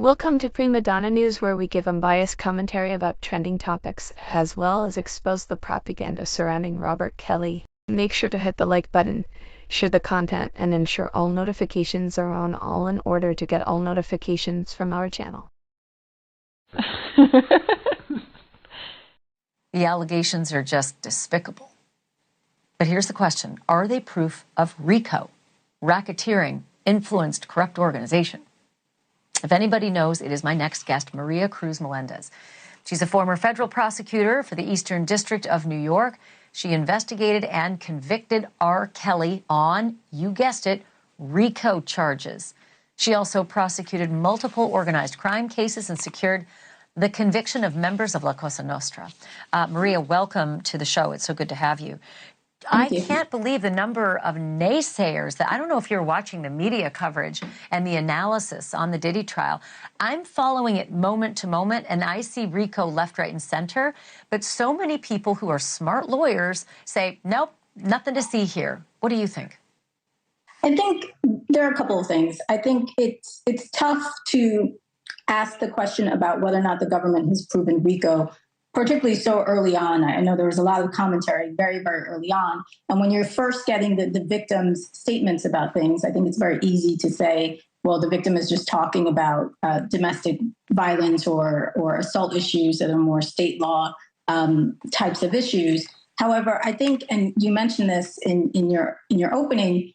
Welcome to Prima Donna News, where we give unbiased commentary about trending topics, as well as expose the propaganda surrounding Robert Kelly. Make sure to hit the like button, share the content, and ensure all notifications are on all in order to get all notifications from our channel. The allegations are just despicable. But here's the question. Are they proof of RICO, racketeering, influenced corrupt organization? If anybody knows, it is my next guest, Maria Cruz Melendez. She's a former federal prosecutor for the Eastern District of New York. She investigated and convicted R. Kelly on, you guessed it, RICO charges. She also prosecuted multiple organized crime cases and secured the conviction of members of La Cosa Nostra. Maria, welcome to the show. It's so good to have you. I can't believe the number of naysayers that I don't know if you're watching the media coverage and the analysis on the Diddy trial. I'm following it moment to moment, and I see RICO left, right, and center. But so many people who are smart lawyers say, nope, nothing to see here. What do you think? I think there are a couple of things. I think it's tough to ask the question about whether or not the government has proven RICO, particularly so early on. I know there was a lot of commentary very, very early on. And when you're first getting the victim's statements about things, I think it's very easy to say, well, the victim is just talking about domestic violence or assault issues that are more state law types of issues. However, I think, and you mentioned this in your opening,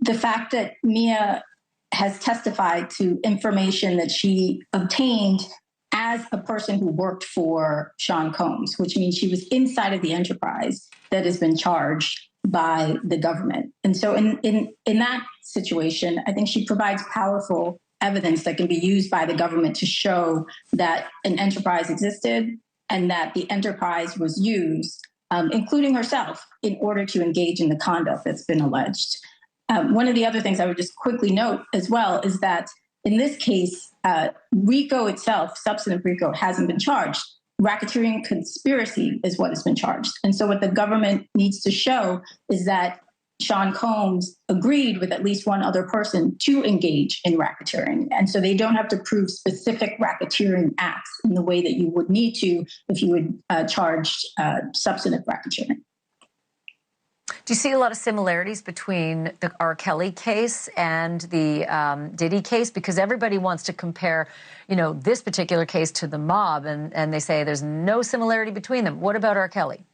the fact that Mia has testified to information that she obtained as a person who worked for Sean Combs, which means she was inside of the enterprise that has been charged by the government. And so in that situation, I think she provides powerful evidence that can be used by the government to show that an enterprise existed and that the enterprise was used, including herself, in order to engage in the conduct that's been alleged. One of the other things I would just quickly note as well is that in this case, RICO itself, substantive RICO, hasn't been charged. Racketeering conspiracy is what has been charged. And so what the government needs to show is that Sean Combs agreed with at least one other person to engage in racketeering. And so they don't have to prove specific racketeering acts in the way that you would need to if you would charge substantive racketeering. Do you see a lot of similarities between the R. Kelly case and the Diddy case? Because everybody wants to compare, this particular case to the mob, and they say there's no similarity between them. What about R. Kelly?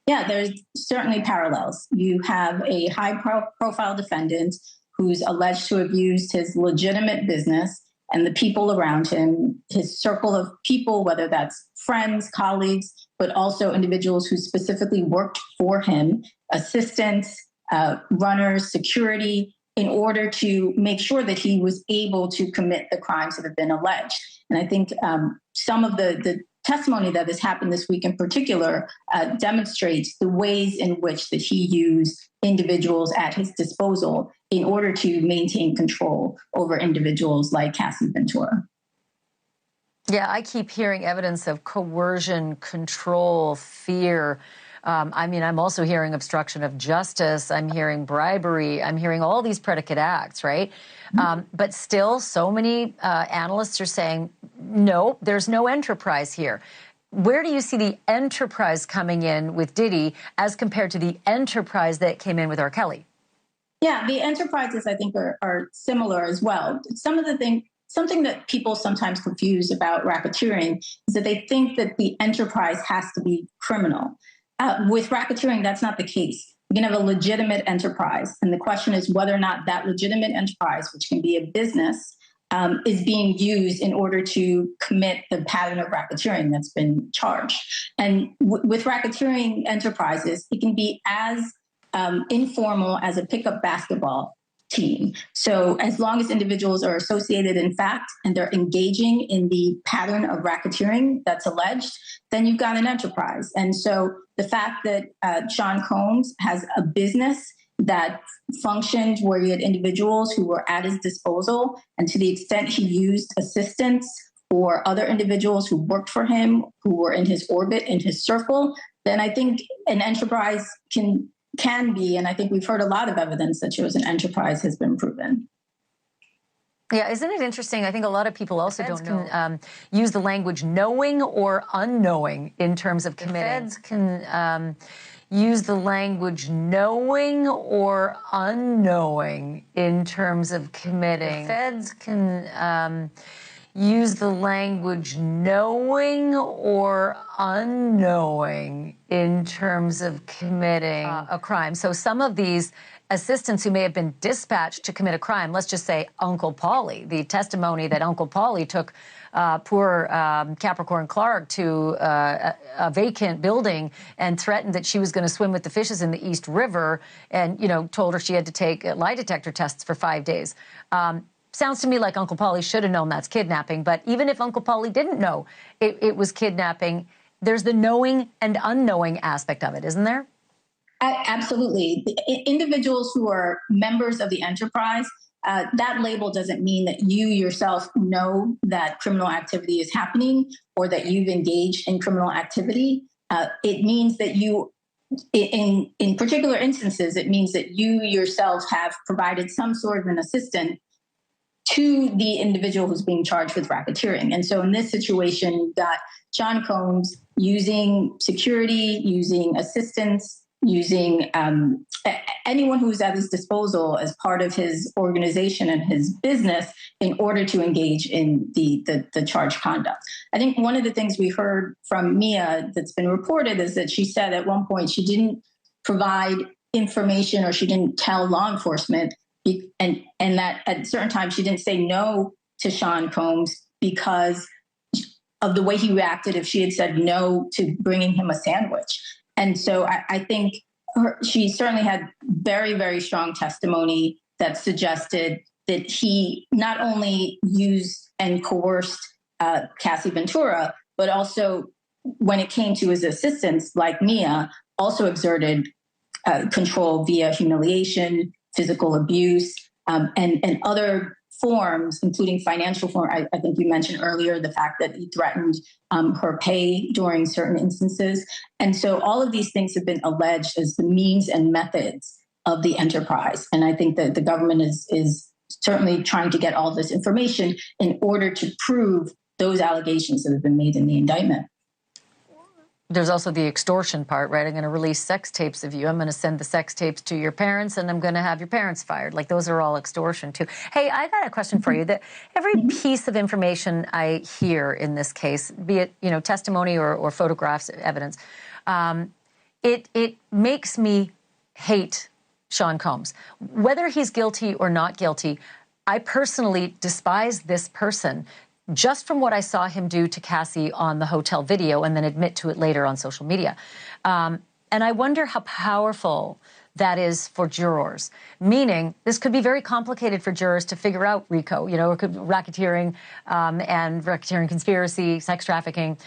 Yeah, there's certainly parallels. You have a high-profile defendant who's alleged to have used his legitimate business and the people around him, his circle of people, whether that's friends, colleagues, but also individuals who specifically worked for him, assistants, runners, security, in order to make sure that he was able to commit the crimes that have been alleged. And I think some of the testimony that has happened this week in particular demonstrates the ways in which that he used individuals at his disposal in order to maintain control over individuals like Cassie Ventura. Yeah, I keep hearing evidence of coercion, control, fear. I'm also hearing obstruction of justice. I'm hearing bribery. I'm hearing all these predicate acts, right? But still, so many analysts are saying, no, there's no enterprise here. Where do you see the enterprise coming in with Diddy as compared to the enterprise that came in with R. Kelly? Yeah, the enterprises, I think, are similar as well. Something that people sometimes confuse about racketeering is that they think that the enterprise has to be criminal. With racketeering, that's not the case. You can have a legitimate enterprise. And the question is whether or not that legitimate enterprise, which can be a business, is being used in order to commit the pattern of racketeering that's been charged. And with racketeering enterprises, it can be as informal as a pickup basketball team. So as long as individuals are associated in fact and they're engaging in the pattern of racketeering that's alleged, then you've got an enterprise. And so the fact that Sean Combs has a business that functioned where he had individuals who were at his disposal, and to the extent he used assistants or other individuals who worked for him, who were in his orbit, in his circle, then I think an enterprise can be, and I think we've heard a lot of evidence that shows an enterprise has been proven. Yeah, isn't it interesting? I think a lot of people also don't know. Use the language knowing or unknowing in terms of committing. Feds can use the language knowing or unknowing in terms of committing. Feds can use the language knowing or unknowing in terms of committing a crime. So some of these assistants who may have been dispatched to commit a crime, let's just say Uncle Paulie, the testimony that Uncle Paulie took poor Capricorn Clark to a vacant building and threatened that she was going to swim with the fishes in the East River and, you know, told her she had to take lie detector tests for 5 days. Sounds to me like Uncle Paulie should have known that's kidnapping, but even if Uncle Paulie didn't know it was kidnapping, there's the knowing and unknowing aspect of it, isn't there? Absolutely. Individuals who are members of the enterprise, that label doesn't mean that you yourself know that criminal activity is happening or that you've engaged in criminal activity. It means that you, in particular instances, it means that you yourself have provided some sort of an assistance to the individual who's being charged with racketeering. And so in this situation, you've got Sean Combs using security, using assistance, using anyone who's at his disposal as part of his organization and his business in order to engage in the charged conduct. I think one of the things we heard from Mia that's been reported is that she said at one point she didn't provide information or she didn't tell law enforcement, and that at certain times she didn't say no to Sean Combs because of the way he reacted if she had said no to bringing him a sandwich. And so I think she certainly had very, very strong testimony that suggested that he not only used and coerced Cassie Ventura, but also when it came to his assistants, like Mia, also exerted control via humiliation, physical abuse, and other forms, including financial form. I think you mentioned earlier the fact that he threatened her pay during certain instances. And so all of these things have been alleged as the means and methods of the enterprise. And I think that the government is certainly trying to get all this information in order to prove those allegations that have been made in the indictment. There's also the extortion part, right? I'm going to release sex tapes of you. I'm going to send the sex tapes to your parents, and I'm going to have your parents fired. Like, those are all extortion, too. Hey, I got a question for you. That every piece of information I hear in this case, be it, you know, testimony or photographs, evidence, it makes me hate Sean Combs. Whether he's guilty or not guilty, I personally despise this person just from what I saw him do to Cassie on the hotel video and then admit to it later on social media. And I wonder how powerful that is for jurors, meaning this could be very complicated for jurors to figure out RICO, you know, it could be racketeering and racketeering conspiracy, sex trafficking.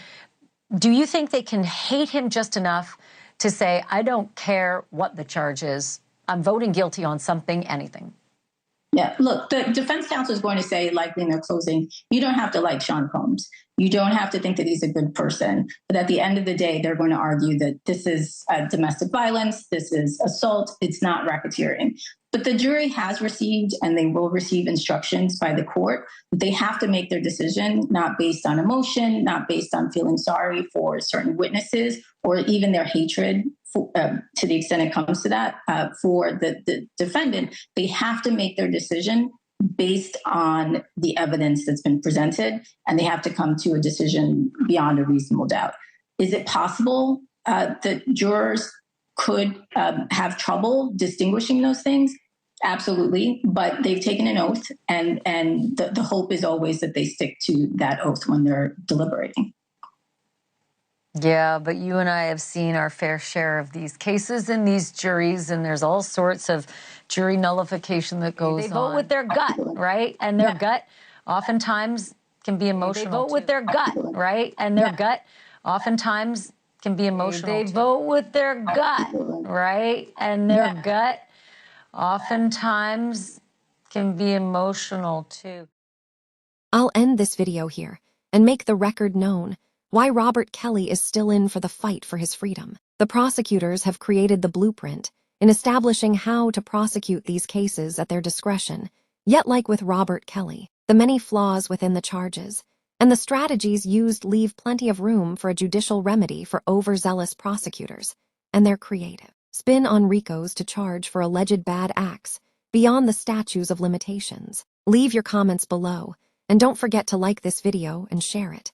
Do you think they can hate him just enough to say, I don't care what the charge is, I'm voting guilty on something, anything? Yeah, look, the defense counsel is going to say, likely in their closing, you don't have to like Sean Combs. You don't have to think that he's a good person. But at the end of the day, they're going to argue that this is domestic violence, this is assault, it's not racketeering. But the jury has received, and they will receive instructions by the court. They have to make their decision not based on emotion, not based on feeling sorry for certain witnesses, or even their hatred, to the extent it comes to that, for the defendant. They have to make their decision based on the evidence that's been presented, and they have to come to a decision beyond a reasonable doubt. Is it possible that jurors could have trouble distinguishing those things? Absolutely, but they've taken an oath, and the hope is always that they stick to that oath when they're deliberating. Yeah, but you and I have seen our fair share of these cases in these juries, and there's all sorts of jury nullification that goes on. They vote with their gut, right? And their gut oftentimes can be emotional. They vote with their gut, right? And their gut oftentimes can be emotional. They vote with their gut, right? And their gut oftentimes can be emotional too. I'll end this video here and make the record known why Robert Kelly is still in for the fight for his freedom. The prosecutors have created the blueprint in establishing how to prosecute these cases at their discretion, yet like with Robert Kelly, the many flaws within the charges, and the strategies used leave plenty of room for a judicial remedy for overzealous prosecutors, and they're creative. Spin on RICOs to charge for alleged bad acts beyond the statutes of limitations. Leave your comments below, and don't forget to like this video and share it.